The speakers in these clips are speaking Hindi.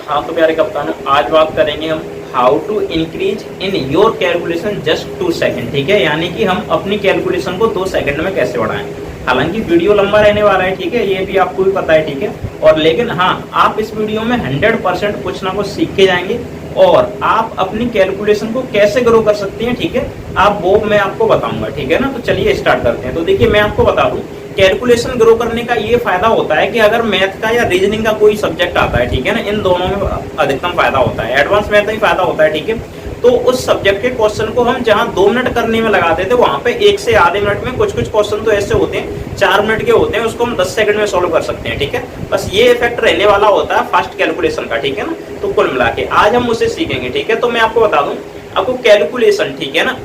हाँ तो प्यारे कप्तानों, आज बात करेंगे हम how to increase in your calculation just 2 second. ठीक है, यानी कि हम अपनी कैलकुलेशन को 2 सेकंड में कैसे बढ़ाएं। हालांकि वीडियो लंबा रहने वाला है, ठीक है, ये भी आपको भी पता है, ठीक है। और लेकिन हाँ, आप इस वीडियो में 100% कुछ ना कुछ सीख के जाएंगे और आप अपनी कैलकुलेशन को कैसे ग्रो कर सकते हैं, ठीक है, आप वो मैं आपको बताऊंगा। ठीक है ना, तो चलिए स्टार्ट करते हैं। तो देखिए, मैं आपको बता दूं, कैलकुलेशन ग्रो करने का ये फायदा होता है कि अगर मैथ का या रीजनिंग का कोई सब्जेक्ट आता है, ठीक है ना, इन दोनों में अधिकतम फायदा होता है। एडवांस मैथ में ही फायदा होता है, ठीक है। तो उस सब्जेक्ट के क्वेश्चन को हम जहां 2 मिनट करने में लगाते थे, वहां पे 1 से आधे मिनट में, कुछ कुछ क्वेश्चन तो ऐसे होते हैं 4 मिनट के होते हैं, उसको हम 10 सेकंड में सॉल्व कर सकते हैं। ठीक है, बस ये इफेक्ट रहने वाला होता है फास्ट कैलकुलेशन का। ठीक है ना, तो कुल मिला के आज हम उसे सीखेंगे। ठीक है, तो मैं आपको बता दूं, आपको कैलकुलेशन, ठीक है ना,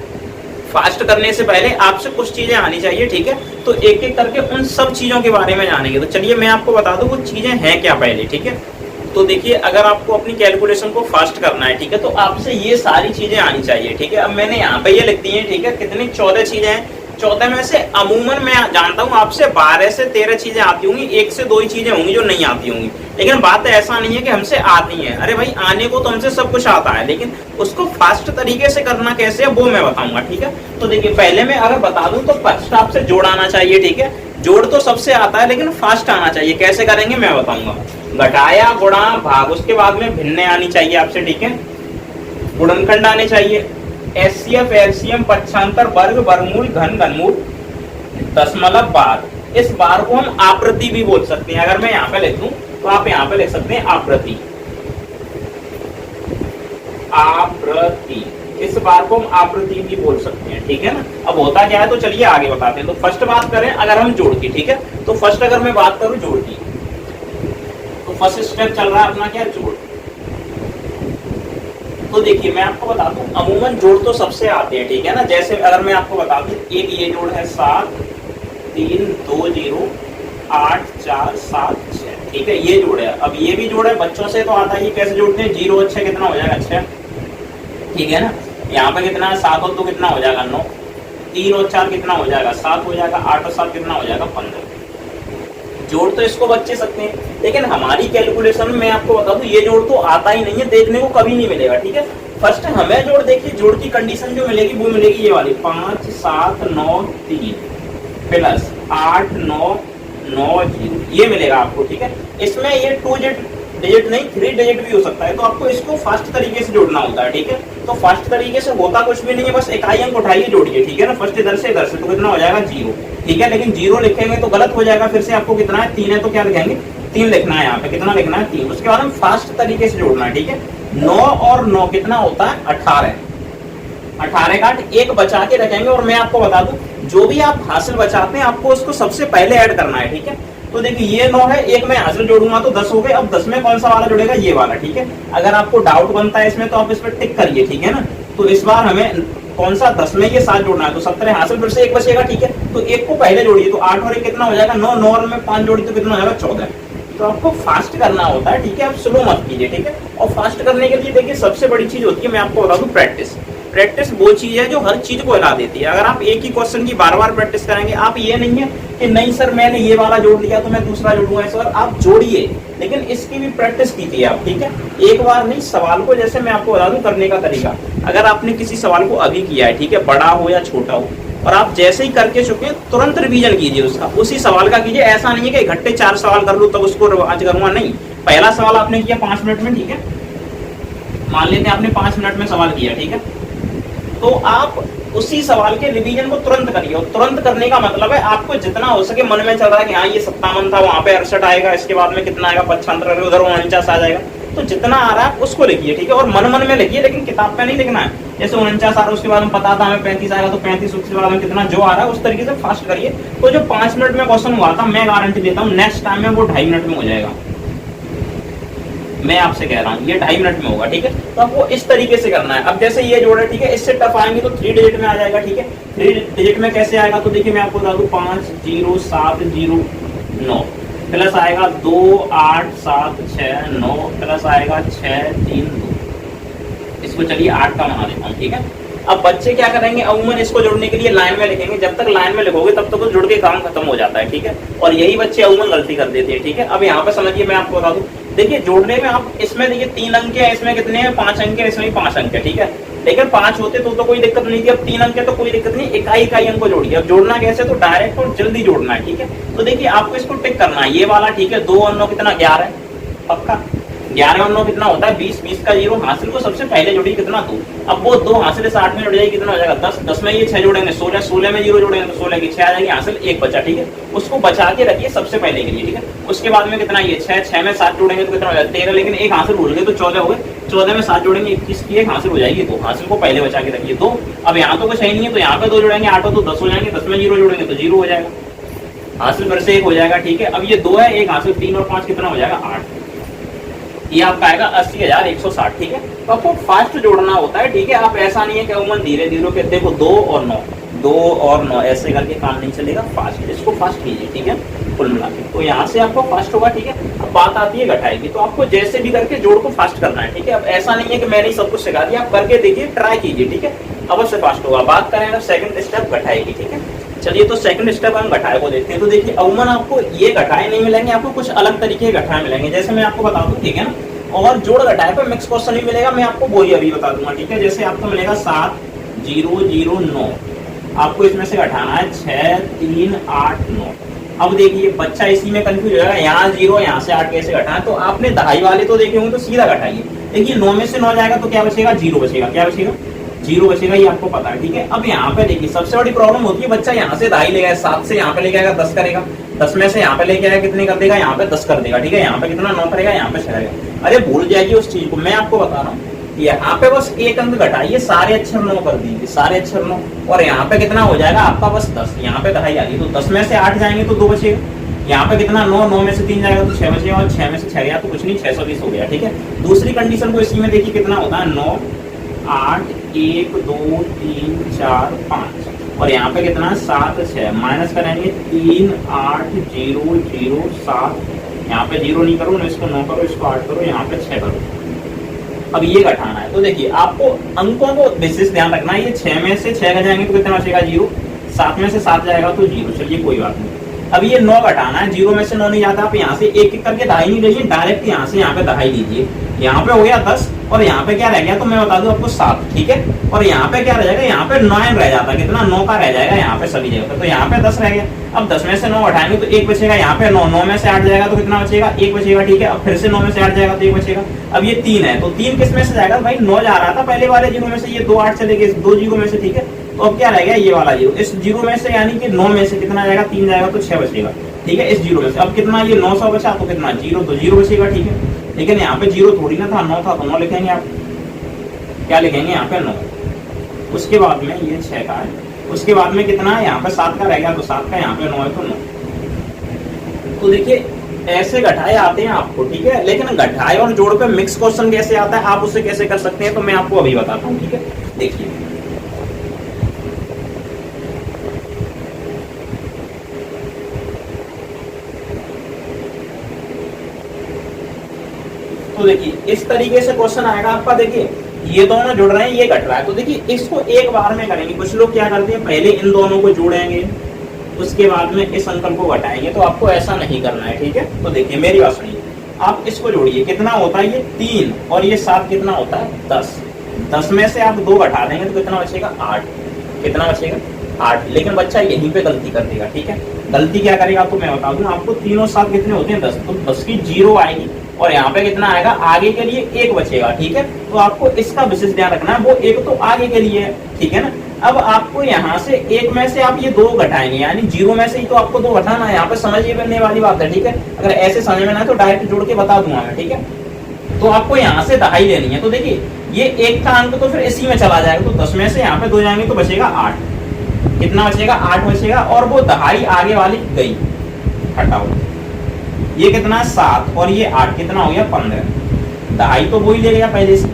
फास्ट करने से पहले आपसे कुछ चीजें आनी चाहिए। ठीक है, तो एक एक करके उन सब चीजों के बारे में जानेंगे। तो चलिए मैं आपको बता दूं वो चीजें हैं क्या पहले। ठीक है, तो देखिए, अगर आपको अपनी कैलकुलेशन को फास्ट करना है, ठीक है, तो आपसे ये सारी चीजें आनी चाहिए। ठीक है, अब मैंने यहाँ पे ये लिख दी है, ठीक है, कितनी 14 चीजें हैं। 14 में से अमूमन मैं जानता हूँ आपसे 12 से 13 चीजें आती होंगी, 1 से 2 ही चीजें होंगी जो नहीं आती होंगी। लेकिन बात ऐसा नहीं है कि हमसे आती है, अरे भाई आने को तो हमसे सब कुछ आता है, लेकिन उसको फास्ट तरीके से करना कैसे है वो मैं बताऊंगा। ठीक है, तो देखिए, पहले मैं अगर बता दूं तो फर्स्ट आपसे जोड़ आना चाहिए। ठीक है, जोड़ तो सबसे आता है लेकिन फास्ट आना चाहिए। कैसे करेंगे मैं बताऊंगा। घटाया, गुणा, भाग, उसके बाद में भिन्न आनी चाहिए आपसे। ठीक है, गुणनखंड आने चाहिए, एचसीएफ, एलसीएम, पक्षांतर, वर्ग, वर्गमूल, घन, घनमूल, दशमलव, बार। इस बार को हम आवृत्ति भी बोल सकते हैं। अगर मैं यहाँ पे लिख दूं तो आप यहाँ पे लिख सकते हैं आवृत्ति। आवृत्ति, इस बार को हम आवृत्ति भी बोल सकते हैं। ठीक है ना, अब होता क्या है तो चलिए आगे बताते हैं। तो फर्स्ट बात करें अगर हम जोड़ की, ठीक है, तो फर्स्ट अगर मैं बात करूं जोड़ की, तो फर्स्ट स्टेप चल रहा है अपना क्या, जोड़। तो देखिए, मैं आपको बता दूं, अमूमन जोड़ तो सबसे आते हैं। ठीक है ना, जैसे अगर मैं आपको बता दूं, एक ये जोड़ है 7 3 2 0 8 4 7 6। ठीक है, ये जोड़ है। अब ये भी जोड़ है, बच्चों से तो आता ही, कैसे जोड़ते हैं, 0 और 6 कितना हो जाएगा, 6। ठीक है ना, यहाँ पे कितना है, 7 और 2 कितना हो जाएगा, 9, 3 और 4 कितना हो जाएगा, 7 हो जाएगा, 8 और 7 कितना हो जाएगा, 15। जोड़ तो इसको बच्चे सकते हैं, लेकिन हमारी कैलकुलेशन में मैं आपको बता दूं, ये जोड़ तो आता ही नहीं है, देखने को कभी नहीं मिलेगा। ठीक है, फर्स्ट हमें जोड़, देखिए जोड़ की कंडीशन जो मिलेगी वो मिलेगी ये वाली, 5 7 9 3 प्लस 8 9 9 0, ये मिलेगा आपको। ठीक है, इसमें ये 2 डिजिट नहीं, 3 डिजिट भी हो सकता है, तो आपको इसको फास्ट तरीके से जोड़ना होता है। ठीक है, तो फास्ट तरीके से होता कुछ भी नहीं है, बस इकाई अंक उठाइए, जोड़िए। ठीक है ना, फर्स्ट इधर से तो कितना हो जाएगा, 0। ठीक है, लेकिन 0 लिखेंगे तो गलत हो जाएगा, फिर से आपको कितना है, 3 है, तो क्या लिखेंगे, 3 लिखना है, यहाँ पे कितना लिखना है, 3। उसके बाद हम फास्ट तरीके से जोड़ना है। ठीक है, 9 और 9 कितना होता है, 18। 18 काट 1 बचा के रखेंगे, और मैं आपको बता दूं, जो भी आप हासिल बचाते हैं आपको उसको सबसे पहले ऐड करना है। ठीक है, तो देखिए ये 9 है, 1 मैं हासिल जोड़ूंगा तो 10 हो गए। अब 10 में कौन सा वाला जुड़ेगा, ये वाला। ठीक है, अगर आपको डाउट बनता है इसमें तो आप इस पर टिक करिए। ठीक है ना, तो इस बार हमें कौन सा 10 में ये 7 जोड़ना है, तो 17 हासिल, फिर से 1 बचेगा। ठीक है, तो 1 को पहले जोड़िए, तो 8 और 1 कितना हो जाएगा, 9, 9 और में 5 जोड़ी तो कितना हो जाएगा, 14। तो आपको फास्ट करना होता है। ठीक है, आप स्लो मत कीजिए। ठीक है, और फास्ट करने के लिए देखिए सबसे बड़ी चीज होती है, मैं आपको बता दूं, प्रैक्टिस। प्रैक्टिस वो चीज है जो हर चीज को हिला देती है। अगर आप एक ही क्वेश्चन की बार बार प्रैक्टिस करेंगे, आप ये नहीं है कि नहीं सर मैंने ये वाला जोड़ लिया तो मैं दूसरा जोड़ूंगा, सर आप जोड़िए, लेकिन इसकी भी प्रैक्टिस कीजिए आप। ठीक है, एक बार नहीं, सवाल को जैसे मैं आपको बता दूं करने का तरीका, अगर आपने किसी सवाल को अभी किया है, ठीक है, बड़ा हो या छोटा हो, और आप जैसे ही करके चुके तुरंत रिवीजन कीजिए उसका, उसी सवाल का कीजिए। ऐसा नहीं है कि इकट्ठे 4 सवाल कर लूं तब उसको आज करूंगा, नहीं। पहला सवाल आपने किया 5 मिनट में, ठीक है, मान लेते हैं आपने 5 मिनट में सवाल किया। ठीक है, तो आप उसी सवाल के रिवीजन को तुरंत करिए। और तुरंत करने का मतलब है आपको जितना हो सके मन में चल रहा है कि हाँ ये 57 था, वहां पे 68 आएगा, इसके बाद में कितना आएगा, 55, उधर 49 आ जाएगा, तो जितना आ रहा है उसको लिखिए। ठीक है, और मन में लिखिए, लेकिन किताब पे नहीं लिखना है। जैसे 49 आ रहा है, उसके बाद में पता था हमें 35 आएगा, तो 35, उसके बाद में कितना जो आ रहा है उस तरीके से फास्ट करिए। तो जो 5 मिनट में क्वेश्चन हुआ था, मैं गारंटी देता हूँ नेक्स्ट टाइम में वो 2.5 मिनट में हो जाएगा। मैं आपसे कह रहा हूँ ये 2.5 मिनट में होगा। ठीक है, तो आपको इस तरीके से करना है। अब जैसे ये जोड़ है, ठीक है, इससे टफ आएंगे तो 3 डिजिट में आ जाएगा। ठीक है, 3 डिजिट में कैसे आएगा, तो देखिए मैं आपको बता दूं, 5 0 7 0 9 प्लस आएगा 2 8 7 6 9 प्लस आएगा 6 3 2। इसको चलिए 8 का बना देता हूँ। ठीक है, अब बच्चे क्या करेंगे, अमूमन इसको जोड़ने के लिए लाइन में लिखेंगे। जब तक लाइन में लिखोगे तब तक तो जुड़ के काम खत्म हो जाता है। ठीक है, और यही बच्चे अमूमन गलती कर देते हैं। ठीक है, अब यहाँ पे समझिए, मैं आपको बता दूं, देखिए जोड़ने में आप इसमें देखिए 3 अंक है, इसमें कितने हैं 5 अंक है, इसमें भी 5 अंक है, ठीक है। लेकिन 5 होते तो कोई दिक्कत नहीं थी, अब 3 अंक है तो कोई दिक्कत नहीं, इकाई इकाई अंक को जोड़िए। अब जोड़ना कैसे, तो डायरेक्ट और जल्दी जोड़ना है, ठीक है। तो देखिए आपको इसको टिक करना है, ये वाला, ठीक है। 2 और 9 कितना 11 पक्का। 11 और 9 कितना होता है 20, 20 का 0 हासिल को सबसे पहले जोड़िए कितना 2। अब वो 2 हासिल से 8 में जुड़ जाएगी, कितना हो जाएगा 10, 10 में ये 6 जोड़ेंगे 16, 16 में 0 जोड़ेंगे तो 16 की 6 आ जाएगी, हासिल 1 बचा, ठीक है। उसको बचा के रखिए सबसे पहले के लिए, ठीक है। उसके बाद में कितना ये 6, 6 में 7 जोड़ेंगे तो कितना हो जाएगा 13, लेकिन एक हासिल भूल गए तो 14 हो गए, 14 में 7 जोड़ेंगे 21 की एक हासिल हो जाएगी 2, हासिल को पहले बचा के रखिए 2। अब यहाँ तो कुछ है नहीं है तो यहाँ पे 2 जोड़ेंगे, 8 हो तो 10 हो जाएंगे, 10 में 0 जोड़ेंगे तो 0 हो जाएगा, हासिल फिर से 1 हो जाएगा, ठीक है। अब ये 2 है, एक हासिल 3 और 5 कितना हो जाएगा 8, ये आपका आएगा 80,160, ठीक है। तो आपको फास्ट जोड़ना होता है, ठीक है। आप ऐसा नहीं है कि उमन धीरे धीरे के देखो 2 और 9, 2 और 9 ऐसे करके काम नहीं चलेगा, फास्ट, इसको फास्ट कीजिए, ठीक है। कुल मिला के तो यहाँ से आपको फास्ट होगा, ठीक है। अब बात आती है घटाई की, तो आपको जैसे भी करके जोड़ को फास्ट करना है, ठीक है। अब ऐसा नहीं है कि मैंने सब कुछ सिखा दिया, आप करके देखिए, ट्राई कीजिए, ठीक है, अवश्य फास्ट होगा। बात करें अब सेकंड स्टेप घटाई की, ठीक है। चलिए तो सेकंड स्टेप हम घटाए को देखते हैं। तो देखिए अमूमन आपको ये घटाए नहीं मिलेंगे, आपको कुछ अलग तरीके के घटाए मिलेंगे, जैसे मैं आपको बता दूं, ठीक है ना। और जोड़ घटाए पर मिक्स क्वेश्चन ही मिलेगा, मैं आपको वही अभी बता दूंगा, ठीक है। जैसे आपको मिलेगा 7 0 0 9, आपको इसमें से घटाना है 6 3 8 9। अब देखिए बच्चा इसी में कंफ्यूज हो जाएगा, यहाँ 0 यहाँ से 8 कैसे घटाएं, तो आपने दहाई वाले तो देखे होंगे तो सीधा घटाइए। देखिए 9 में से 9 जाएगा तो क्या बचेगा 0 बचेगा, क्या बचेगा 0 बचेगा, ये आपको पता है, ठीक है। अब यहाँ पे देखिए सबसे बड़ी प्रॉब्लम होती है, बच्चा यहाँ से दहाई ले गया, 7 से यहाँ पे लेके आएगा 10 करेगा, 10 में से यहाँ पे लेके आएगा कितने कर देगा, यहाँ पे 10 कर देगा, ठीक है। यहाँ पे कितना 9 करेगा, यहाँ पे 6 करेगा। अरे भूल जाइए उस चीज को, मैं आपको बता रहा हूँ, यहाँ पे बस एक अंक घटाइए, सारे अक्षर 9 कर दीजिए, सारे अक्षर 9, और यहाँ पे कितना हो जाएगा आपका बस 10, यहाँ पे दहाई आ गई तो 10 में से 8 जाएंगे तो 2 बचेगा, यहाँ पे कितना 9, 9 में से 3 जाएगा तो 6 बचेगा, और 6 में से 6 गया तो कुछ नहीं 620 हो गया, ठीक है। दूसरी कंडीशन को इसी में देखिए कितना होता है 9 8 1 2 3 4 5, और यहाँ पे कितना 7 6, माइनस करेंगे 3 8 0 0 7, यहाँ पे 0 नहीं करो, इसको 9 करो, इसको 8 करो, यहाँ पे 6 करो। अब ये घटाना है, तो देखिए आपको अंकों को विशेष ध्यान रखना है, ये 6 में से 6 जाएंगे तो कितना बचेगा 0, 7 में से 7 जाएगा तो 0, चलिए कोई बात नहीं। अब ये 9 घटाना है, 0 में से 9 नहीं जाता, आप यहाँ से एक एक करके दहाई नहीं लीजिए, डायरेक्ट यहाँ से यहाँ पे दहाई लीजिए। यहाँ पे हो गया 10, और यहाँ पे क्या रह गया तो मैं बता दूं आपको 7, ठीक है। और यहाँ पे क्या रह जाएगा, यहाँ पे 9 रह जाता, कितना 9 का रह जाएगा यहाँ पे सभी जगह पे, तो यहाँ पे 10 रह गया। अब 10 में से 9 घटाएंगे तो 1 बचेगा, यहाँ पे 9, 9 में से 8 जाएगा तो कितना बचेगा 1 बचेगा, ठीक है। अब फिर से 9 में से 8 जाएगा तो 1 बचेगा। अब ये 3 है तो 3 किस में से जाएगा भाई, 9 जा रहा था पहले वाले 0 में से, ये 2 8 चले गए 2 0 में से, ठीक है। तो अब क्या रह गया ये वाला 0, इस 0 में से यानी कि 9 में से कितना जाएगा 3 जाएगा तो 6 बचेगा, ठीक है, इस 0 में से। अब कितना ये 900 बचा तो कितना 0, तो 0 बचेगा, ठीक है। लेकिन यहाँ पे 0 थोड़ी ना था, 9 था तो 9 लिखेंगे, आप क्या लिखेंगे यहाँ पे 9, उसके बाद में ये 6 का है, उसके बाद में कितना है यहाँ पे 7 का रह गया तो 7 का, यहाँ पे 9 है तो 9। तो देखिए ऐसे घटाए आते हैं आपको, ठीक है। लेकिन घटाए और जोड़ पे मिक्स क्वेश्चन कैसे आता है, आप उसे कैसे कर सकते हैं, तो मैं आपको अभी बताता हूँ, ठीक है। देखिए तो देखिए इस तरीके से क्वेश्चन आएगा आपका, देखिए ये दोनों जुड़ रहे हैं, ये घट रहा है, तो देखिए इसको एक बार में करेंगे। कुछ लोग क्या करते हैं, पहले इन दोनों को जोड़ेंगे, उसके बाद में इस अंकल को घटाएंगे, तो आपको ऐसा नहीं करना है, ठीक है। तो देखिए मेरी बात सुनिए, आप इसको जोड़िए, कितना होता है ये 3 और ये 7 कितना होता है 10, 10 में से आप 2 घटा देंगे तो कितना बचेगा 8, कितना बचेगा 8। लेकिन बच्चा यहीं पे गलती कर देगा, ठीक है। गलती क्या करेगा तो मैं बता दूं आपको, 3 और 7 कितने होते हैं 10, तो 10 की 0 आएगी, और यहाँ पे कितना आएगा आगे के लिए 1 बचेगा, ठीक है। तो आपको इसका विशेष ध्यान रखना है, वो 1 तो आगे के लिए है, ठीक है ना। अब आपको यहाँ से 1 में से आप ये 2 घटाएंगे, यानी 0 में से ही तो आपको 2 घटाना है, यहाँ पे समझने वाली बात है, ठीक है। अगर ऐसे समझ में ना तो डायरेक्ट जोड़ के बता दूंगा मैं, ठीक है। तो आपको यहाँ से दहाई लेनी है, तो देखिए ये 1 का अंक तो फिर इसी में चला जाएगा, तो 10 में से यहाँ पे 2 जाएंगे तो बचेगा 8, कितना बचेगा 8 बचेगा, और वो दहाई आगे वाली गई, हटाओ, ये कितना 7 और ये 8 कितना हो गया 15, दहाई तो वो ही ले गया पहले से,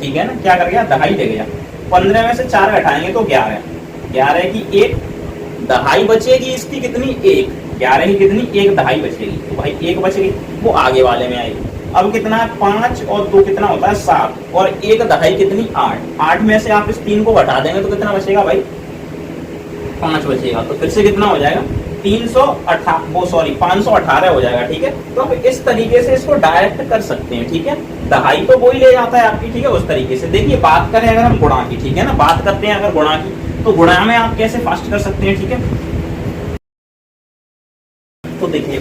ठीक है ना। क्या कर गया दहाई ले गया, 15 में से 4 घटाएंगे तो 11, 11 की 1 दहाई बचेगी, इसकी कितनी 1, 11 की कितनी 1 दहाई बचेगी, तो भाई 1 बच गई, वो आगे वाले में आएगी। अब कितना है 5 और 2 कितना होता है 7, और 1 दहाई कितनी 8, 8 में से आप इस 3 को घटा देंगे तो कितना बचेगा भाई 5 बचेगा, तो फिर से कितना हो जाएगा 518 हो जाएगा। ठीक है, तो आप इस तरीके से इसको डायरेक्ट कर सकते हैं। ठीक है, दहाई तो वही ले जाता है आपकी। ठीक है, उस तरीके से देखिए, बात करें अगर हम गुणा की, ठीक है ना, बात करते हैं अगर गुणा की, तो गुणा में आप कैसे फास्ट कर सकते हैं। ठीक है, तो देखिए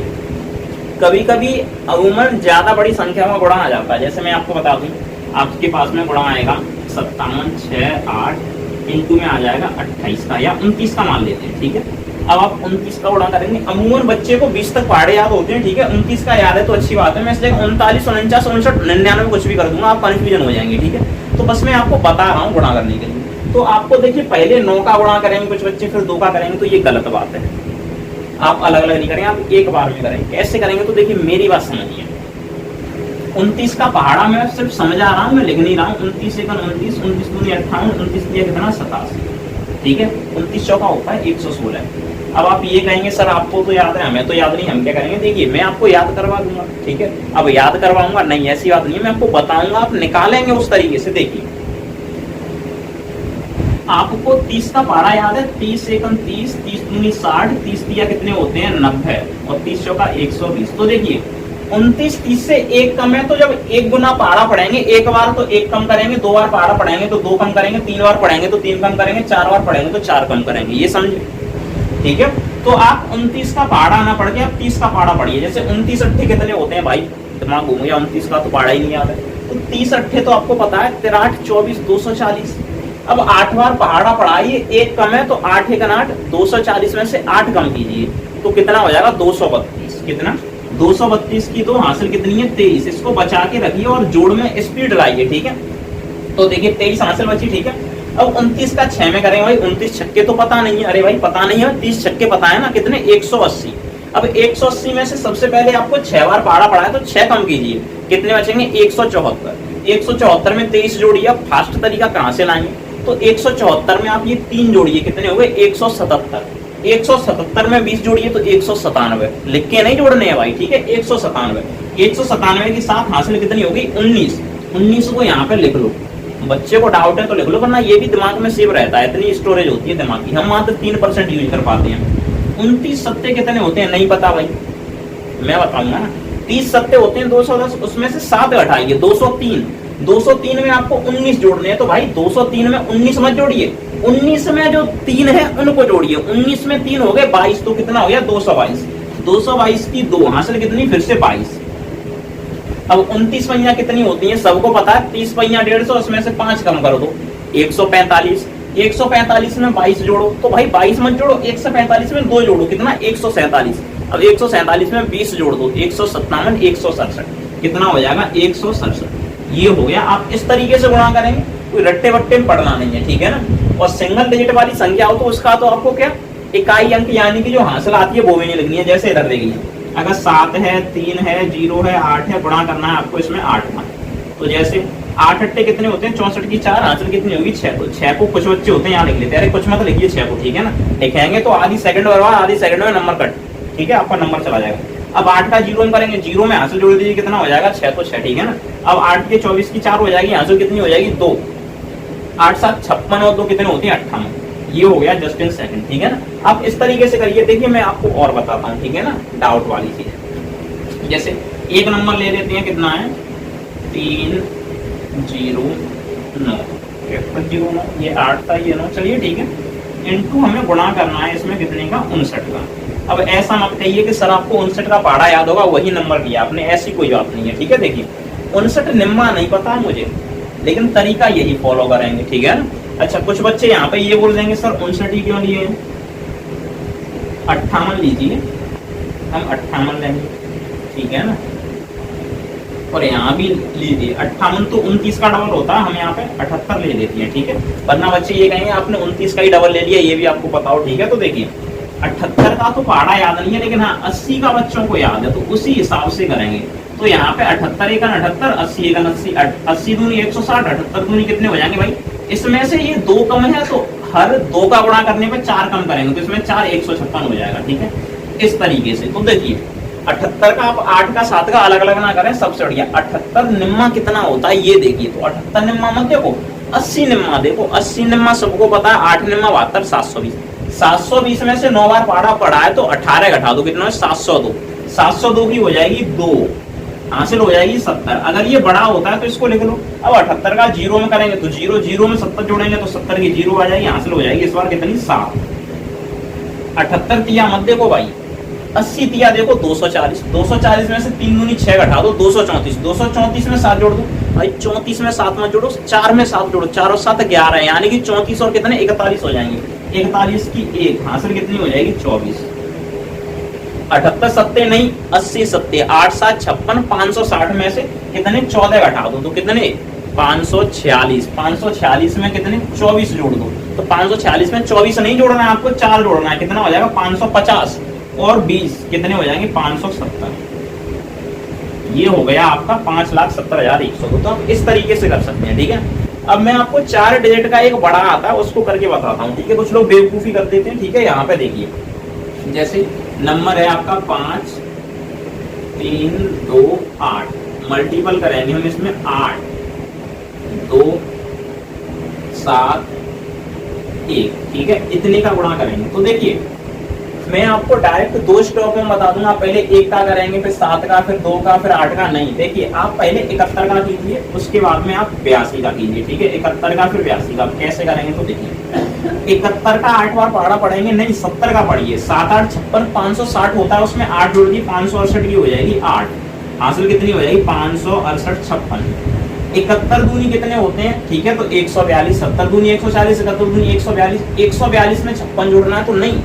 कभी कभी अमूमन ज्यादा बड़ी संख्या में गुणा आ जाता है। जैसे मैं आपको बता दूं, आपके पास में गुणा आएगा 57, 6, 8 इंटू में आ जाएगा 28 का या 29 का मान लेते हैं। ठीक है, अब आप 29 का गुणा करेंगे। अमूमन बच्चे को 20 तक पहाड़े याद होते हैं। ठीक है, 29 का याद है तो अच्छी बात है। मैं इसलिए 39, 49, 59, 99 कुछ भी कर दूंगा, आप कंफ्यूजन हो जाएंगे। ठीक है, तो बस मैं आपको बता रहा हूँ गुणा करने के लिए। तो आपको देखिए, पहले 9 का गुणा करेंगे कुछ बच्चे, फिर 2 का करेंगे, तो ये गलत बात है। आप अलग अलग नहीं करेंगे, आप एक बार में करेंगे। कैसे करेंगे, तो देखिए मेरी बात समझिए। 29 का पहाड़ा मैं सिर्फ समझा रहा हूँ, मैं लिख नहीं रहा हूँ। 29 एक 29, 29 दूनी 58, 29 दिया कितना 87। ठीक है, 29 चौका होता है 116। अब आप ये कहेंगे सर आपको तो याद है, हमें तो याद नहीं, हम क्या करेंगे। देखिए मैं आपको याद करवा दूंगा। ठीक है, अब याद करवाऊंगा नहीं, ऐसी बात नहीं है, मैं आपको बताऊंगा, आप निकालेंगे उस तरीके से। देखिए आपको 30 का पारा याद है, 30 एक 30, 30 दूनी 60, 30 दिया कितने होते हैं 90 और 30 चौका 120। तो देखिए 29 30 से एक कम है, तो जब एक गुना पहाड़ा पढ़ेंगे, एक बार तो एक कम करेंगे, 2 बार पहाड़ा पढ़ेंगे तो 2 कम करेंगे, 3 बार पढ़ेंगे तो 3 कम करेंगे, 4 बार पढ़ेंगे तो 4 कम करेंगे। ये समझे। ठीक है, तो आप 29 का पहाड़ा ना पढ़ के आप 30 का पहाड़ा पढ़िए। जैसे 29 अट्ठे कितने होते हैं भाई, दिमाग घूम गया, 29 का तो पहाड़ा ही नहीं याद है। तो 30 अट्ठे तो आपको पता है 63, 24, 240। अब 8 बार पहाड़ा पढ़ाइए, एक कम है तो 8 एक 8, 240 में से 8 कम कीजिए तो कितना हो जाएगा 232। कितना 232 की तो हासिल कितनी है 23। इसको बचा के रखिए और जोड़ में स्पीड लाइए। ठीक है, तो देखिए 23 हासिल बची। ठीक है, अब 29 का 6 में करेंगे भाई, 29 छक्के तो पता नहीं है। अरे भाई पता नहीं है, 30 छक्के पता है ना कितने 180। अब 180 में से सबसे पहले आपको 6 बार पहाड़ा पढ़ा है तो 6 कम कीजिए, कितने बचेंगे 174। 174 में 23 जोड़िए। अब फास्ट तरीका कहां से लाएंगे, तो 174 में आप ये 3 जोड़िए, कितने हो गए 177। 177 में 20 जोड़िए तो 197। लिख के नहीं जोड़ने हैं भाई। ठीक है, 197। 197 के साथ हासिल कितनी होगी 19। 19 को यहाँ पे लिख लो। बच्चे को डाउट है तो लिख लो, वरना ये भी दिमाग में सेव रहता है, इतनी स्टोरेज होती है दिमाग की। हम मात्र 3% यूज कर पाते हैं। 29 सत्ते कितने होते हैं नहीं पता भाई, मैं बताऊंगा ना। 30 सत्ते होते हैं 210, उसमें से 7 हटाइए 203। 203 में आपको 19 जोड़ने हैं, तो भाई 203 में 19 मत जोड़िए, 19 में जो 3 है उनको जोड़िए। 19 में 3 हो गए 22, तो कितना हो गया 222। 222 की 2 हासिल कितनी फिर से 22। अब 29 पहिया कितनी होती है सबको पता है, 30 पहिया 150, उसमें से 5 कम कर दो 145। 145 में 22 जोड़ो, तो भाई 22 मत जोड़ो, 145 में 2 जोड़ो, कितना 147। अब 147 में 20 जोड़ दो 157, 167, कितना हो जाएगा 167। ये हो गया। आप इस तरीके से गुणा करेंगे, कोई रट्टे वट्टे में पढ़ना नहीं है। ठीक है ना, और सिंगल डिजिट वाली संख्या हो तो उसका तो आपको क्या इकाई अंक यानी कि जो हासिल आती है वो भी नहीं लिखनी है। जैसे इधर देखिए, अगर 7 है, 3 है, 0 है, 8 है, गुणा करना है आपको इसमें 8 का। तो जैसे 8 अट्टे कितने होते हैं 64 की 4 हासिल कितनी होगी 6। तो 6 को कुछ बच्चे होते हैं यहाँ लिख लेते हैं, अरे कुछ मत लिखिए 6 को। ठीक है ना, लिखेंगे तो आधी सेकंड बर्बाद, आधी सेकंड में नंबर कट। ठीक है, आपका नंबर चला जाएगा। अब 8 का 0 में करेंगे, 0 में हासिल जोड़ दीजिए, कितना हो जाएगा 6, तो 6। ठीक है ना, अब 8 के 24 की 4 हो जाएगी, हासिल कितनी हो जाएगी 2। 8 7 56 और 2 कितने होती है 58। ये हो गया जस्ट इन सेकंड। ठीक है ना, आप इस तरीके से करिए। देखिए मैं आपको और बताता हूँ, ठीक है ना, डाउट वाली चीज। जैसे एक नंबर ले लेते हैं, कितना है 309, ये 8 था, ये 9, चलिए ठीक है। इनटू हमें गुणा करना है इसमें कितने का 59 का। अब ऐसा मत कहिए कि सर आपको 59 का पहाड़ा याद होगा वही नंबर दिया आपने, ऐसी कोई बात नहीं है। ठीक है, देखिए 59 निम्मा नहीं पता मुझे, लेकिन तरीका यही फॉलो करेंगे। ठीक है ना, अच्छा कुछ बच्चे यहाँ पे ये बोल देंगे सर 59 ही क्यों लिए, 58 लीजिए, हम 58 लेंगे। ठीक है ना, और यहाँ भी लीजिए 58, तो 29 का डबल होता है, हम यहाँ पे 78 ले लेते हैं। ठीक है, वरना बच्चे ये कहेंगे आपने 29 का ही डबल ले लिया, ये भी आपको पता हो। ठीक है, तो देखिए 78 का तो पहाड़ा याद नहीं है, लेकिन हाँ 80 का बच्चों को याद है, तो उसी हिसाब से करेंगे। तो यहाँ पे 78 एक 78, 80 एक 80, 80 दूनी 160, 78 दूनी कितने हो जाएंगे भाई। इसमें से ये 2 कम है, तो हर 2 का गुणा करने पे 4 कम करेंगे, तो इसमें 4 156 हो जाएगा। ठीक है, इस तरीके से। तो देखिए 78 का आप 8 का 7 का अलग अलग ना करें, सबसे बढ़िया 78 निम्मा कितना होता है ये देखिए। तो 78 निम्मा मत देखो, 80 निम्मा देखो। 80 निम्मा सबको पता है, 8 निम्मा 72, 720। 720 में से 9 बार पढ़ा पड़ा है तो 18 घटा दो, कितना है 702। 702 की हो जाएगी 2, हासिल हो जाएगी 70। अगर ये बड़ा होता है तो इसको लिख लो। अब 78 का जीरो में करेंगे तो जीरो, जीरो में 70 जोड़ेंगे तो 70 की जीरो आ जाएगी, हासिल हो जाएगी इस बार कितनी 7। 78 तिया मत देखो भाई, 80 तिया देखो 240। 240 में से 3 दूनी 6 घटा दो 234। 234 में 7 जोड़ दो भाई, 34 में 7 मत जोड़ो, 4 में 7 जोड़ो, 4 और 7 11, यानी कि 34 और कितने 41 हो जाएंगे। 41 की 1, हासिल कितनी हो जाएगी 24। 78 सत्ते नहीं, 80 सत्ते, 8 7 56, 560 में से कितने 14 घटा दो तो कितने 546। 546 में कितने 24 जोड़ दो, तो 546 में 24 नहीं जोड़ना है आपको, 4 जोड़ना है, कितना हो जाएगा 550 और 20 कितने हो जाएंगे 570। ये हो गया आपका 5,70,102। तो आप इस तरीके से कर सकते हैं, ठीक है। अब मैं आपको 4 डिजिट का एक बड़ा आता है उसको करके बताता हूँ, ठीक है। कुछ लोग बेवकूफी कर देते हैं, ठीक है। यहाँ पे देखिए, जैसे नंबर है आपका 5 3 2 8, मल्टीपल करेंगे हम इसमें 8 2 7 1, ठीक है। इतने का गुणा करेंगे तो देखिए मैं आपको डायरेक्ट 2 स्टेप में बता दूंगा। पहले 1 का करेंगे, फिर 7 का, फिर 2 का, फिर 8 का। नहीं, देखिए आप पहले 71 का कीजिए, उसके बाद में आप 82 का कीजिए, ठीक है। 71 का फिर 82 का कैसे करेंगे तो देखिए 71 का 8 बार पढ़ा पढ़ेंगे, नहीं 70 का पढ़िए। 7 8 56, 560 होता है, उसमें 8 जोड़ दी 568 की हो जाएगी 8, हासिल कितनी हो जाएगी 568 56। 71 दूनी कितने होते हैं, ठीक है, तो 142। 70 दूनी 140, 71 दूनी 142। 142 में 56 जोड़ना है तो नहीं,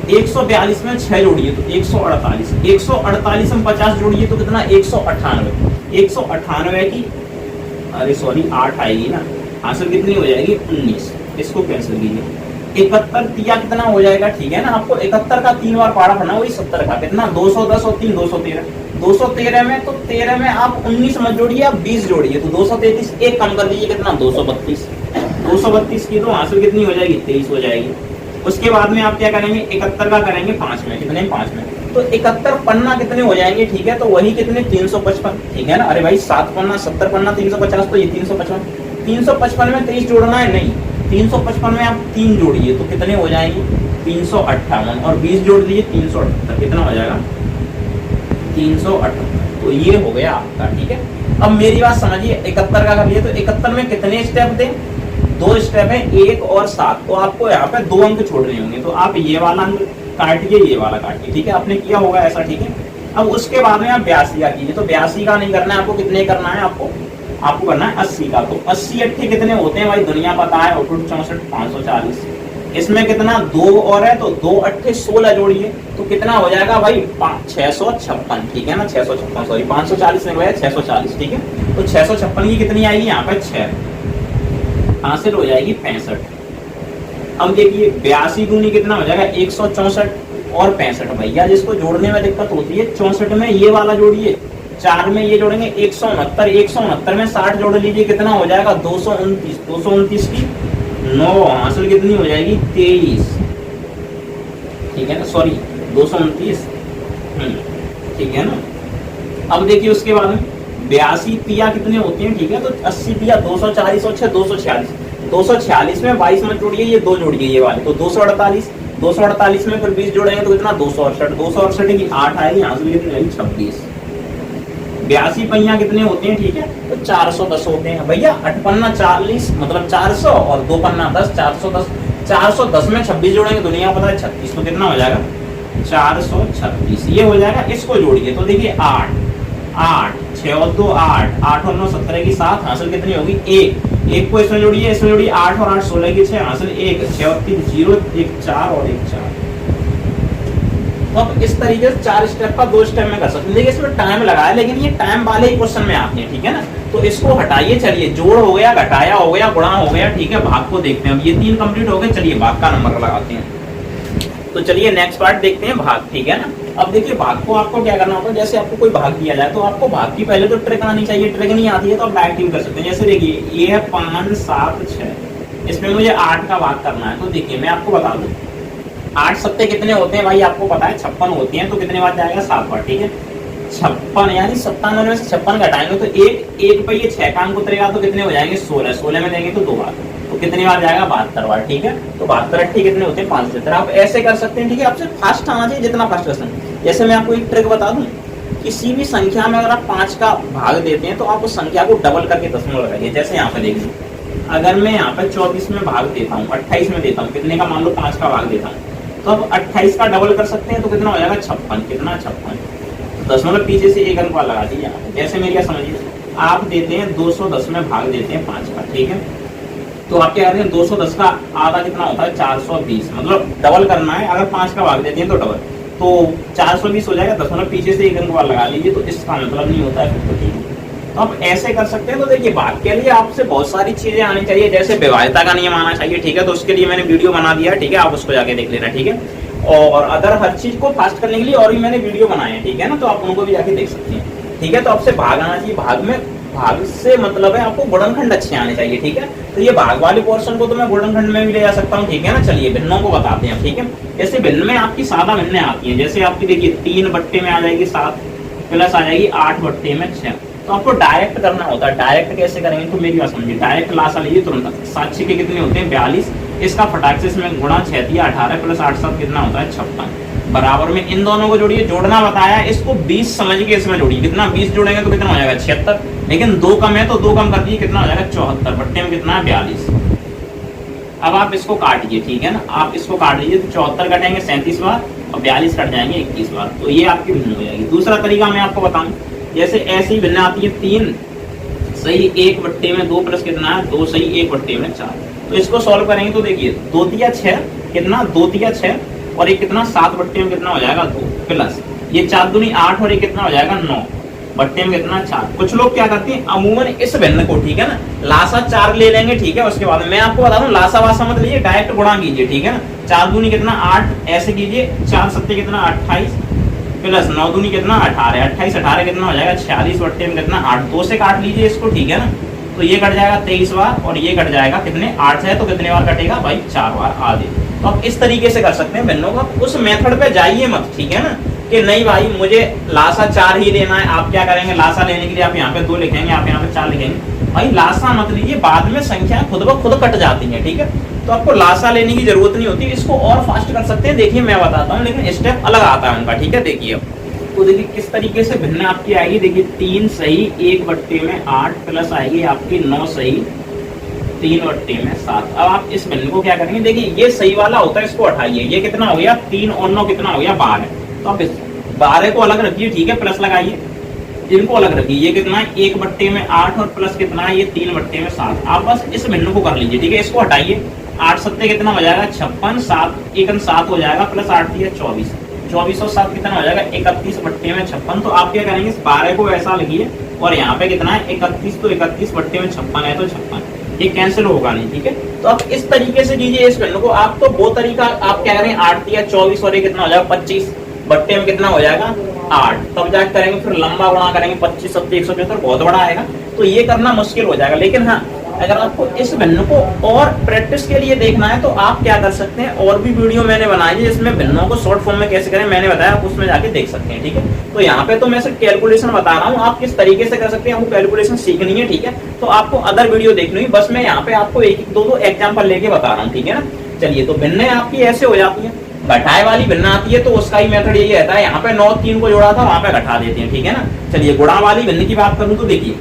142 में 6 जोड़िए तो 148। 148 में 50 जोड़िए तो कितना 198। 198 की अरे सॉरी 8 आएगी ना, हासिल कितनी हो जाएगी 19। इसको कैंसिल कीजिए। 71 तिया कितना हो जाएगा, ठीक है ना। आपको 71 का 3 बार पढ़ा पढ़ना, वही 70 का कितना 210 और 3 213। 213 में तो 13 में आप 19 मत जोड़िए, आप 20 जोड़िए तो 233। एक कम कर दीजिए कितना 232। 232 की तो हासिल कितनी हो जाएगी 23 हो जाएगी। उसके बाद में आप क्या करेंगे 71 का करेंगे 5 में, कितने 5 में तो 71 पन्ना कितने हो जाएंगे, ठीक है, तो वही कितने 355, ठीक है ना। अरे भाई 7 पन्ना 70 पन्ना 350, तो ये 355। 355 में 23 जोड़ना है, नहीं 355 में आप 3 जोड़िए तो कितने हो जाएंगे 358 और 20 जोड़ दीजिए 378, कितना हो जाएगा 378। तो ये हो गया आपका, ठीक है। अब मेरी बात समझिए, 71 का कर लिए तो 71 में कितने स्टेप दें, 2 स्टेप है 1 और 7, तो आपको यहाँ पे 2 अंक छोड़ने होंगे, तो आप ये वाला अंक काटिए, ये वाला काटिए, ठीक है। आपने किया होगा ऐसा, ठीक है। अब उसके बाद में आप 82 का कीजिए, तो 82 का नहीं करना है आपको, कितने करना है आपको करना है 80 का। तो 80 अट्ठे कितने होते हैं भाई, दुनिया पता है, 64 540। इसमें कितना 2 और है तो 2 अट्ठे 16 जोड़िए तो कितना हो जाएगा भाई 656, ठीक है ना। 656 सॉरी 540 में गया 640, ठीक है। तो 656 की कितनी आएगी यहाँ पे 6, हासिल हो जाएगी 65। अब देखिए 82 दूनी कितना हो जाएगा 164 और 65। भैया जिसको जोड़ने में दिक्कत होती है 64 में ये वाला जोड़िए, 4 में ये जोड़ेंगे 169। 169 में 60 जोड़ लीजिए, कितना हो जाएगा 229। 229 की 9, हासिल कितनी हो जाएगी 23, ठीक है ना, सॉरी 229, ठीक है ना। अब देखिए उसके बाद में 82 पिया कितने होते हैं, ठीक है, तो 80 पिया 240 और 6 246। 246 में 22 मत जोड़िए, ये 2 जोड़िए ये वाले, तो 248। 248 में फिर 20 जोड़ेंगे तो कितना 268। 268 की 8 आएगी, यहाँ से कितनी आएगी 26। 82 पहिया कितने होते हैं, ठीक है, तो 410 होते हैं भैया। 8 पन्ना 40 मतलब 400 और 2 पन्ना 10, 410। 410 में 26 जोड़ेंगे, दुनिया पता है 36, तो कितना हो जाएगा 436, ये हो जाएगा। इसको जोड़िए तो देखिए 8 8 6 और 2 8, 8 और 9 17 की 7, हासिल कितनी होगी 1 को इसमें जोड़िए, इसमें जोड़िए 8 और 8 16 की 6, हासिल 1, 6 और 3 0, 1 4 और 1 4। तो अब इस तरीके से 4 स्टेप का 2 स्टेप में कर सकते हैं। देखिए इसमें टाइम लगा है, लेकिन ये टाइम वाले ही क्वेश्चन में आते हैं, ठीक है ना। तो इसको हटाइए, चलिए जोड़ हो गया, घटाया हो गया, गुणा हो गया, ठीक है। भाग को देखते हैं, अब ये 3 कंप्लीट हो गए, चलिए भाग का नंबर लगाते हैं। तो चलिए नेक्स्ट पार्ट देखते हैं, भाग, ठीक है ना। अब देखिए भाग को आपको क्या करना होता है, जैसे आपको कोई भाग दिया जाए तो आपको भाग की पहले तो ट्रिक आनी चाहिए। ट्रिक नहीं आती है तो आप डायरेक्ट यूज कर सकते हैं। जैसे देखिए ये है 5 7 6, इसमें मुझे 8 का भाग करना है। तो देखिए मैं आपको बता दूं 8 सत्ते कितने होते हैं भाई, आपको पता है 56 होती हैं, तो कितने बार जाएगा 7 बार, ठीक है। 56 यानी 57 में से 56 घटाएंगे तो एक पे ये 6 का अंक उतरेगा तो कितने हो जाएंगे 16, 16 में देंगे तो 2 बार, तो कितनी बार जाएगा 72 बार। ठीक है, तो 72 8 कितने होते हैं 575। आप ऐसे कर सकते हैं। ठीक है, आपसे फास्ट आना चाहिए, जितना फास्ट कर सकते हैं। जैसे मैं आपको एक ट्रिक बता दूं, किसी भी संख्या में अगर आप 5 का भाग देते हैं तो आप उस संख्या को डबल करके दशमलव लगाइए। जैसे यहाँ पे देखिए, अगर मैं यहाँ पे 24 में भाग देता हूँ, 28 में देता हूँ, कितने का, मान लो 5 का भाग देता हूँ, तो अब 28 का डबल कर सकते हैं तो कितना हो जाएगा 56। कितना 56, दशमलव पीछे से एक अंक वाला लगा दीजिए यहाँ पे। जैसे मेरी क्या समझिए, आप देते हैं 210 में भाग देते हैं 5 का। ठीक है, तो आप क्या करते हैं 210 का आधा कितना होता है 420, मतलब डबल करना है। अगर 5 का भाग देते हैं तो डबल, तो 420 हो जाएगा, दशमलव पीछे से एक अंक वाला लगा लीजिए, तो इसका मतलब नहीं होता है फिर तो। ठीक है, तो आप ऐसे कर सकते हैं। तो देखिए, भाग के लिए आपसे बहुत सारी चीजें आनी चाहिए, जैसे विभाज्यता का नियम आना चाहिए। ठीक है, तो उसके लिए मैंने वीडियो बना दिया है। ठीक है, आप उसको जाके देख लेना। ठीक है, और अदर हर चीज को फास्ट करने के लिए और भी मैंने वीडियो बनाए हैं। ठीक है ना, तो आप उनको भी जाके देख सकते हैं। ठीक है, तो आपसे भाग आना चाहिए। भाग से मतलब है आपको गुणनखंड अच्छे आने चाहिए। ठीक है, तो ये भाग वाले पोर्शन को तो मैं गुणनखंड में भी ले जा सकता हूँ। ठीक है ना, चलिए भिन्नों को बताते हैं। ठीक है, जैसे भिन्न में आपकी सादा भिन्न आती है, जैसे आपकी देखिए 3 बट्टे में आ जाएगी 7, प्लस आ जाएगी 8 बट्टे में 6। तो आपको डायरेक्ट करना होता है। डायरेक्ट कैसे करेंगे तो मेरी बात समझिए, डायरेक्ट लासा लीजिए तुरंत। 7 6 के कितने होते हैं 42, इसका फटाक से इसमें गुणा 6 दिया 18 प्लस 8 7 कितना होता है 56। बराबर में इन दोनों को जोड़िए, जोड़ना बताया, इसको 20 समझ के इसमें जोड़िए। कितना 20 जोड़ेंगे तो कितना हो जाएगा 76, लेकिन 2 कम है तो 2 कम कर दीजिए, कितना हो जाएगा 74, बट्टे में कितना है 42। अब आप इसको काटिए। ठीक है ना, आप इसको काट दीजिए, तो 74 कटेंगे 37 बार और 42 कट जाएंगे 21 बार, तो ये आपकी भिन्न हो जाएगी। दूसरा तरीका मैं आपको बताऊं, जैसे ऐसी भिन्न आती है 3 सही 1 बट्टे में 2 प्लस कितना है 2 सही 1 बट्टे में 4। तो इसको सॉल्व करेंगे तो देखिए 2 तिया 6, कितना 2 तिया 6 और ये कितना 7 बट्टे में कितना हो जाएगा 2, प्लस ये 4 दूनी 8 और ये कितना हो जाएगा 9 बट्टे में कितना 4। कुछ लोग क्या करते हैं अमूमन इस भिन्न को, ठीक है ना, लासा 4 ले लेंगे। ठीक है, उसके बाद मैं आपको बता दूं लासा वासा मत लीजिए, डायरेक्ट गुणा कीजिए। ठीक है ना, 4 दूनी कितना 8 ऐसे कीजिए, 4 सत्ते कितना 28 प्लस 9 दूनी कितना 18, 28 18 कितना हो जाएगा 46 बट्टे में कितना 8। 2 से काट लीजिए इसको। ठीक है ना, तो ये कट जाएगा 23 बार और ये कट जाएगा कितने 8 है, तो कितने बार कटेगा भाई 4 बार आधे। तो आप इस तरीके से कर सकते हैं भिन्नों का। उस मेथड पे जाइए मत, ठीक है ना, कि नहीं भाई मुझे लासा 4 ही लेना है। आप क्या करेंगे, लासा लेने के लिए आप यहाँ पे 2 लिखेंगे, आप यहाँ पे 4 लिखेंगे। भाई लासा मत लीजिए, बाद में संख्या खुद ब खुद कट जाती है। ठीक है, तो आपको लासा लेने की जरूरत नहीं होती, इसको और फास्ट कर सकते हैं। देखिए मैं बताता हूँ, लेकिन स्टेप अलग आता है उनका। ठीक है, देखिए तो देखिए किस तरीके से भिन्न आपकी आएगी। देखिए 3 सही 1 बट्टे में 8 प्लस आएगी आपकी 9 सही 3 बट्टे में 7। अब आप इस भिन्न को क्या करेंगे, देखिए ये सही वाला होता है, इसको हटाइए। ये कितना हो गया 3 और 9 कितना हो गया 12। तो आप इस 12 को अलग रखिए। ठीक है, प्लस लगाइए, इनको अलग रखिए। ये कितना है 1 बट्टे में 8 और प्लस कितना है ये 3 बट्टे में 7। आप बस इस भिन्न को कर लीजिए। ठीक है, इसको हटाइए। 8 सत्ते कितना हो जाएगा 56, 7 1 7 हो जाएगा, प्लस 8 दिया 24, 24 और 7 कितना हो जाएगा 31 बट्टे में 56। तो आप क्या करेंगे, इस 12 को ऐसा लिखिए और यहाँ पे कितना है 31, तो 31 बट्टे में 56 है, तो 56 ये कैंसिल होगा नहीं। ठीक है, तो आप इस तरीके से कीजिए इस भिन्न को। आप तो वो तरीका आप क्या करेंगे 8 दिया 24 और ये कितना हो जाएगा 25 बट्टे में कितना हो जाएगा 8, तब जाकर करेंगे, फिर लंबा गुणा करेंगे 25 सत्ते 175, बहुत बड़ा आएगा, तो ये करना मुश्किल हो जाएगा। लेकिन हाँ, अगर आपको इस भिन्न को और प्रैक्टिस के लिए देखना है तो आप क्या कर सकते हैं, और भी वीडियो मैंने बनाई है जिसमें भिन्नों को शॉर्ट फॉर्म में कैसे करें मैंने बताया, आप उसमें जाके देख सकते हैं। ठीक है, तो यहाँ पे तो मैं सिर्फ कैलकुलेशन बता रहा हूँ, आप किस तरीके से कर सकते हैं, आपको कैलकुलेशन सीखनी है। ठीक है, तो आपको अदर वीडियो देखनी है, बस मैं यहाँ पे आपको 1-2 एग्जाम्पल लेके बता रहा हूँ। ठीक है ना, चलिए तो भिन्न आपकी ऐसे हो जाती है। घटाए वाली भिन्न आती है तो उसका ही मेथड यही रहता है, यहाँ पे 9 3 को जोड़ा था वहां पे घटा देते हैं। ठीक है ना, चलिए गुणा वाली भिन्न की बात करूँ तो देखिए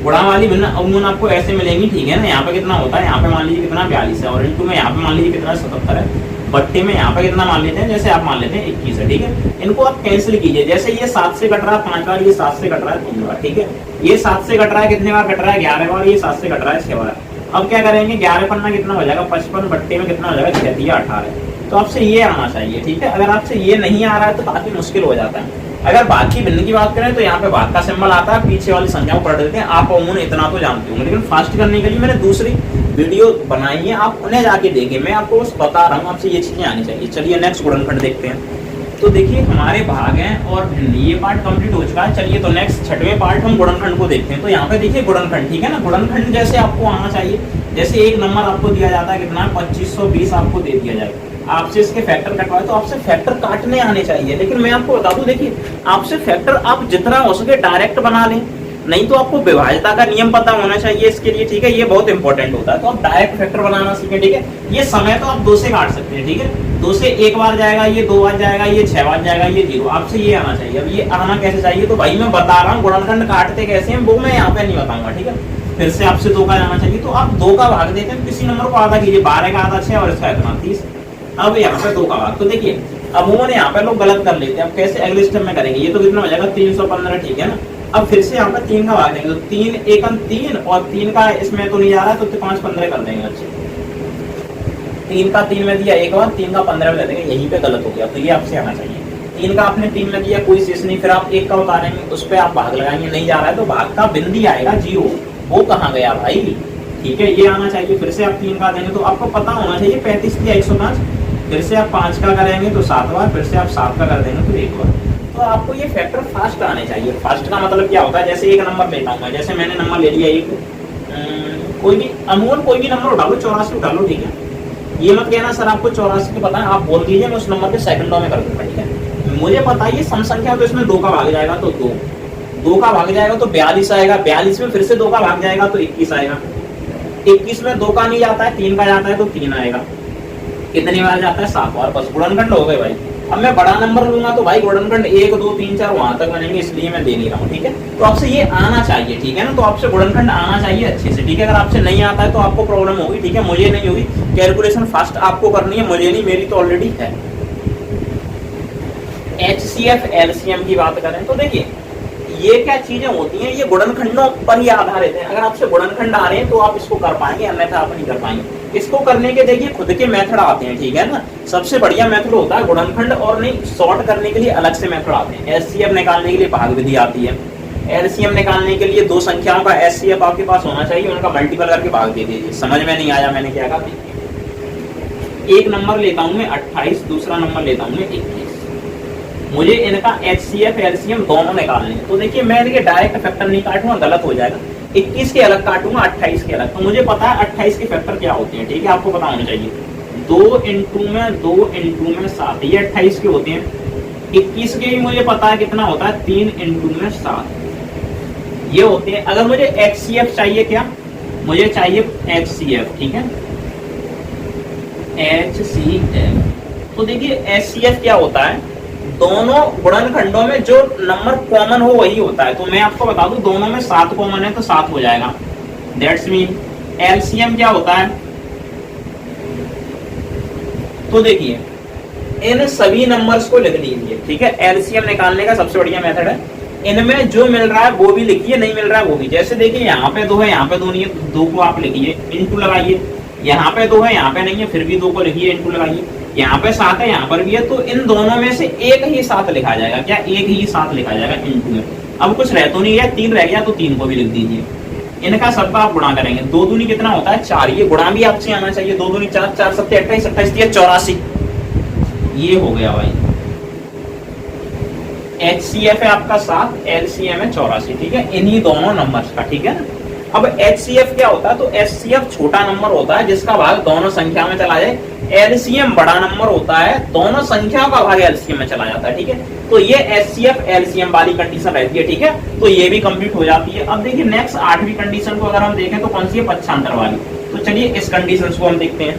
गुणा वाली भिन्न अमूमन आपको ऐसे मिलेंगी। ठीक है ना, यहाँ पे कितना होता है, यहाँ पे मान लीजिए कितना 42 है और इंटू में यहाँ पे मान लीजिए कितना 77 है, बट्टे में यहाँ पे कितना मान लेते हैं, जैसे आप मान लेते हैं 21 है। ठीक है, इनको आप कैंसिल कीजिए। जैसे ये 7 से कट रहा है 5 बार, ये 7 से कट रहा है 3 बार। ठीक है, ये 7 से कट रहा है कितने बार कट रहा है 11 बार, ये 7 से कट रहा है 6 बार। अब क्या करेंगे 11 पन्ना कितना हो जाएगा 55 बट्टे में कितना हो जाएगा 6 दिया 18। तो आपसे ये आना चाहिए। ठीक है, अगर आपसे ये नहीं आ रहा है तो काफी मुश्किल हो जाता है। अगर भाग की भिन्न की बात करें तो यहाँ पे भाग का सिंबल आता है, पीछे वाली संख्या को पलट देते हैं। आप अमूमन इतना तो जानते होंगे, लेकिन फास्ट करने के लिए मैंने दूसरी वीडियो बनाई है, आप उन्हें जाके देखें। मैं आपको बस बता रहा हूँ, आपसे ये चीजें आनी चाहिए। चलिए नेक्स्ट गुणनखंड देखते हैं। तो देखिए हमारे भाग हैं और भिन्न, ये पार्ट कंप्लीट हो चुका है। चलिए तो नेक्स्ट 6वें पार्ट हम गुणनखंड को देखते हैं। तो यहाँ पे देखिए गुणनखंड, ठीक है ना, गुणनखंड जैसे आपको आना चाहिए। जैसे एक नंबर आपको दिया जाता है कितना 2520 आपको दे दिया जाएगा, आपसे इसके फैक्टर कटवाए तो आपसे फैक्टर काटने आने चाहिए। लेकिन मैं आपको बता दूं, देखिए आपसे फैक्टर आप जितना हो सके डायरेक्ट बना लें, नहीं तो आपको विभाज्यता का नियम पता होना चाहिए इसके लिए, ठीक है, ये बहुत इंपॉर्टेंट होता है। तो आप डायरेक्ट फैक्टर बनाना सीखें, ठीक है। ये समय तो आप 2 से काट सकते हैं, ठीक है, 2 से 1 बार जाएगा, ये 2 बार जाएगा, ये 6 बार जाएगा, ये 0, आपसे ये आना चाहिए। अब ये आना कैसे चाहिए, तो भाई मैं बता रहा हूँ गुणनखंड काटते कैसे हैं वो मैं यहाँ पे नहीं बताऊंगा, ठीक है। फिर से आपसे 2 का जाना चाहिए, तो आप 2 का भाग देते हैं, किसी नंबर को आधा कीजिए, 12 का आधा 6 और इसका इतना 30। अब यहाँ पे 2 का भाग, तो देखिए अमूमन यहाँ पे लोग गलत कर लेते हैं। अब कैसे, अगले स्टेप में करेंगे। ये तो कितना हो जाएगा 315, ठीक है ना। अब फिर से यहाँ पे 3 का भाग देंगे, तो 3 एकम 3 और 3 का इसमें तो नहीं जा रहा है, तो 5 15 कर देंगे। अच्छे 3 का 3 में दिया एक बार, 3 का 15 में दे देंगे, यहीं पे गलत हो गया। तो ये आपसे आना चाहिए, 3 का आपने 3 में दिया, कोई शेष नहीं, फिर आप 1 का उतारेंगे, उस पर आप भाग लगाएंगे, नहीं जा रहा है तो भाग का बिंदी आएगा 0, वो कहाँ गया भाई, ठीक है, ये आना चाहिए। फिर से आप 3 का देंगे, तो आपको पता होना चाहिए 35 दिया 105, फिर से आप 5 का करेंगे तो 7 बार, फिर से आप 7 का कर देंगे तो 1 बार। तो आपको ये फैक्टर फास्ट आने चाहिए। फास्ट का मतलब क्या होता है, जैसे एक नंबर लेता हूँ मैं, जैसे मैंने नंबर ले लिया एक, कोई भी अमूमन कोई भी नंबर उठा लो, 84 उठा लो, ठीक है। ये मत कहना सर आपको 84 की पता है, आप बोल दीजिए मैं उस नंबर के सेकंडों में कर दूंगा, ठीक है। मुझे पता है ये सम संख्या, तो इसमें 2 का भाग जाएगा तो 2 का भाग जाएगा तो 42 आएगा, 42 में फिर से 2 का भाग जाएगा तो 21 आएगा, 21 में 2 का नहीं जाता है, 3 का जाता है तो 3 आएगा। कितनी बार जाता है, 7 बार, बस गुणनखंड हो गए भाई। अब मैं बड़ा नंबर लूंगा तो भाई गुणनखंड 1 2 3 4 वहां तक बनेंगे, इसलिए मैं दे नहीं रहा हूँ, ठीक है। तो आपसे ये आना चाहिए, ठीक है ना, तो आपसे गुणनखंड आना चाहिए अच्छे से, ठीक है। अगर आपसे नहीं आता है तो आपको प्रॉब्लम होगी, ठीक है, मुझे नहीं होगी। कैलकुलेशन फास्ट आपको करनी है, मुझे नहीं, मेरी तो ऑलरेडी है। HCF LCM की बात करें तो देखिए ये क्या चीजें होती हैं, ये गुणनखंडों पर ही आधारित है। अगर आपसे गुणनखंड आ रहे हैं तो आप इसको कर पाएंगे, अन्यथा आप नहीं कर पाएंगे। इसको करने के देखिए खुद के मेथड आते हैं, ठीक है ना। सबसे बढ़िया मेथड होता है गुणनखंड, और नहीं सॉर्ट करने के लिए अलग से मेथड आते हैं। HCF निकालने के लिए भाग विधि आती है, LCM निकालने के लिए 2 संख्याओं का HCF आपके पास होना चाहिए, उनका मल्टीपल करके भाग दे दीजिए। समझ में नहीं आया मैंने क्या कहा, एक नंबर लेता हूं मैं 28, दूसरा नंबर लेता हूं मैं 21, मुझे इनका HCF LCM दोनों निकालने हैं। तो देखिए मैं इनके डायरेक्ट फैक्टर नहीं काटूंगा, गलत हो जाएगा, 21 के अलग काटूंगा, 28 के अलग। तो मुझे पता है 28 के फैक्टर क्या होते हैं, ठीक है, आपको पता होना चाहिए। 2 इंटू में 7, ये 28 के होते हैं। 21 के भी मुझे पता है कितना होता है, 3 इंटू में 7, ये होते हैं। अगर मुझे HCF चाहिए, क्या मुझे चाहिए HCF, ठीक है, HCF। तो देखिए HCF क्या होता है, दोनों गुणनखंडों में जो नंबर कॉमन हो वही होता है। तो मैं आपको बता दूं दोनों में 7 कॉमन है तो 7 हो जाएगा, दैट्स मीन। LCM क्या होता है, तो देखिए इन सभी नंबर्स को लिख लीजिए, ठीक है। LCM निकालने का सबसे बढ़िया मेथड है, इनमें जो मिल रहा है वो भी लिखिए, नहीं मिल रहा है वो भी। जैसे देखिए यहाँ पे 2 है, यहाँ पे 2 नहीं है, 2 को आप लिखिए, इंटू लगाइए। यहाँ पे 2 है, यहाँ पे नहीं है, फिर भी 2 को लिखिए, इंटू लगाइए। यहाँ पे 7 है, यहाँ पर भी है, तो इन दोनों में से एक ही 7 लिखा जाएगा, क्या एक ही 7 लिखा जाएगा इंटू में। अब कुछ रह तो नहीं गया, 3 रह गया, तो 3 को भी लिख दीजिए। इनका सबका आप गुणा करेंगे, 2 दूनी कितना होता है 4, ये गुणा भी आपसे आना चाहिए। 2 दूनी 4, 4 सत्ते 28, 28 दिया 84, ये हो गया भाई। HCF है आपका 7, LCM है 84, ठीक है, इन्हीं दोनों नंबर्स का, ठीक है ना। अब HCF क्या होता है, तो HCF छोटा नंबर होता है जिसका भाग दोनों संख्या में चला जाए। LCM बड़ा नंबर होता है, दोनों संख्याओं का भाग LCM में चला जाता है, ठीक है। तो ये HCF LCM वाली कंडीशन रहती है, ठीक है, तो ये भी कंप्लीट हो जाती है। अब देखिए नेक्स्ट 8वीं कंडीशन को अगर हम देखें तो कौन सी है, पक्षांतर वाली। तो चलिए इस कंडीशन को हम देखते हैं।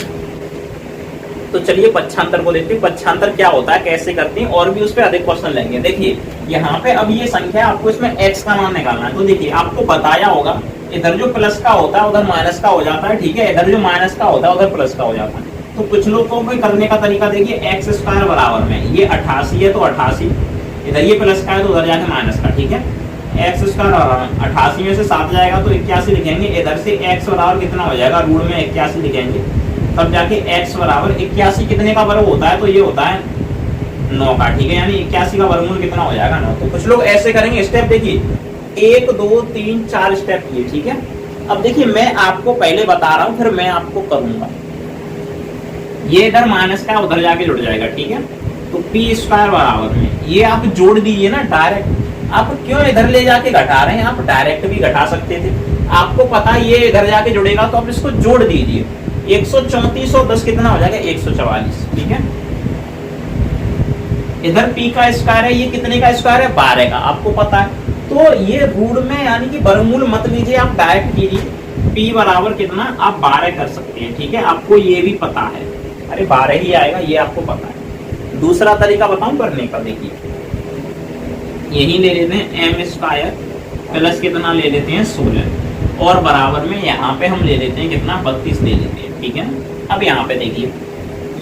तो चलिए पक्षांतर को देखते हैं, पक्षांतर क्या होता है, कैसे करते हैं, और भी उस पर अधिक क्वेश्चन लेंगे। देखिए यहाँ पे अब ये संख्या आपको इसमें x का मान निकालना है। तो देखिए आपको बताया होगा, इधर जो प्लस का होता है उधर माइनस का हो जाता है, ठीक है, इधर जो माइनस का होता है उधर प्लस का हो जाता है। तो कुछ लोगों को करने का तरीका देखिए, x² बराबर में ये 88 है तो 88, इधर ये प्लस का है तो उधर जाके माइनस का, ठीक है। x² बराबर 88 में से 7 जाएगा तो 81 लिखेंगे, इधर से x बराबर कितना हो जाएगा, रूट में 81 लिखेंगे, तब जाके x बराबर 81 कितने का वर्ग होता है, तो ये होता है 9 का, ठीक है, यानी 81 का वर्गमूल कितना हो जाएगा 9। तो कुछ लोग ऐसे करेंगे, स्टेप देखिए 1 2 3 4 स्टेप किए, ठीक है। अब देखिए मैं आपको पहले बता रहा हूं, फिर मैं आपको करूंगा। ये इधर माइनस का उधर जाके जुड़ जाएगा, ठीक है। तो p² बराबर में ये आप जोड़ दीजिए ना डायरेक्ट। आप क्यों इधर ले जाके घटा रहे हैं, आप डायरेक्ट भी घटा सकते थे। आपको पता है ये इधर जाके जुड़ेगा तो आप इसको जोड़ दीजिए। 134 और 10 कितना हो जाएगा 144, ठीक है। इधर p का स्क्वायर है, ये कितने का स्क्वायर है 12 का, आपको पता है। तो ये रूट में यानी कि वर्गमूल मत लीजिए, आप डायरेक्ट कीजिए। p बराबर कितना आप 12 कर सकते हैं, ठीक है, आपको ये भी पता है, अरे 12 ही आएगा, ये आपको पता है। दूसरा तरीका बताऊं करने का, देखिए यही ले लेते हैं m स्क्वायर प्लस कितना ले लेते हैं 16, और बराबर में यहाँ पे हम ले लेते हैं कितना 32 ले लेते हैं, ठीक है। अब यहाँ पे देखिए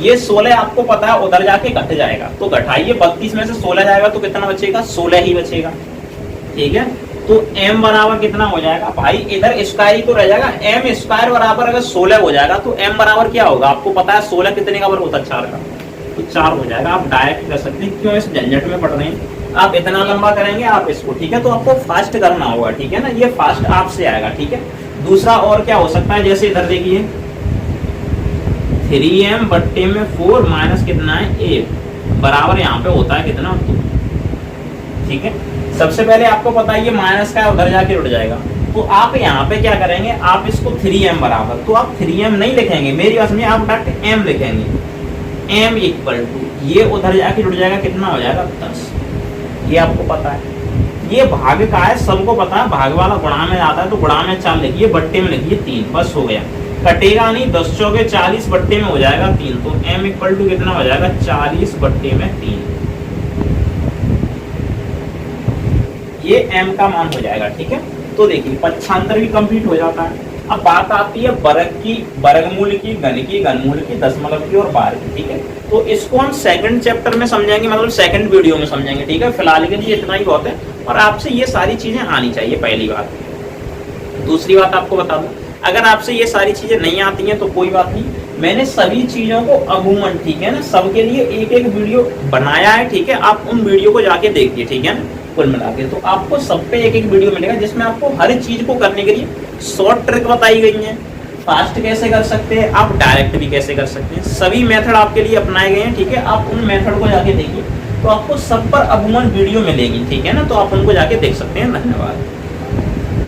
ये 16 आपको पता है उधर जाके घट जाएगा, तो घटाइए 32 में से 16 जाएगा तो कितना बचेगा 16 ही बचेगा, ठीक है। तो m बराबर कितना हो जाएगा भाई, इधर स्क्वायर ही तो रह जाएगा, m स्क्वायर बराबर अगर 16 हो जाएगा तो m बराबर क्या होगा आपको पता है, 16 कितने का वर्ग होता है 4 का, तो 4 हो जाएगा। आप डायरेक्ट कर सकते हैं, क्यों इस झंझट में पड़ रहे हैं, आप इतना लंबा करेंगे आप इसको, ठीक है। तो आपको फास्ट करना होगा, ठीक है ना, ये फास्ट आपसे आएगा, ठीक है। दूसरा और क्या हो सकता है, जैसे इधर देखिए 3m बट्टे में 4 माइनस कितना है 8 बराबर यहाँ पे होता है कितना 2, ठीक है। सबसे पहले आपको पता है ये माइनस का उधर जाके उड़ जाएगा, तो आप यहाँ पे क्या करेंगे, आप इसको 3m बराबर, तो आप 3m नहीं लिखेंगे मेरी बात में, आप डायरेक्ट m लिखेंगे, m इक्वल टू ये उधर जाके उड़ जाएगा कितना हो जाएगा 10, ये आपको पता है। ये भाग का है, सबको पता है, भाग वाला गुणा में आता है तो गुणा में 4 लिखिए, बट्टे में लिखिए 3, बस हो गया, कटेगा नहीं, 10 चौके 40 बट्टे में हो जाएगा 3, तो m इक्वल टू कितना हो जाएगा 40 बट्टे में 3, ये m का मान हो जाएगा, ठीक है। तो देखिए पक्षांतर भी कंप्लीट हो जाता है। अब बात आती है वर्ग की, वर्गमूल की, घन की, घनमूल की, दशमलव की और बार की, ठीक है। तो इसको हम सेकंड चैप्टर में समझेंगे, मतलब सेकंड वीडियो में समझेंगे, ठीक है। फिलहाल के लिए इतना ही बहुत है, और आपसे ये सारी चीजें आनी चाहिए, पहली बात। दूसरी बात आपको बता दूं, अगर आपसे ये सारी चीजें नहीं आती हैं तो कोई बात नहीं, मैंने सभी चीजों को अमूमन, ठीक है ना, सबके लिए एक एक वीडियो बनाया है, ठीक है। आप उन वीडियो को जाके देखिए, ठीक है ना, कुल मिला के तो आपको सब पे एक एक वीडियो मिलेगा, जिसमें आपको हर चीज को करने के लिए शॉर्ट ट्रिक बताई गई है, फास्ट कैसे कर सकते हैं, आप डायरेक्ट भी कैसे कर सकते हैं, सभी मेथड आपके लिए अपनाए गए हैं, ठीक है। आप उन मेथड को जाके देखिए, तो आपको सब पर अमूमन वीडियो मिलेगी, ठीक है ना, तो आप उनको जाके देख सकते हैं। धन्यवाद।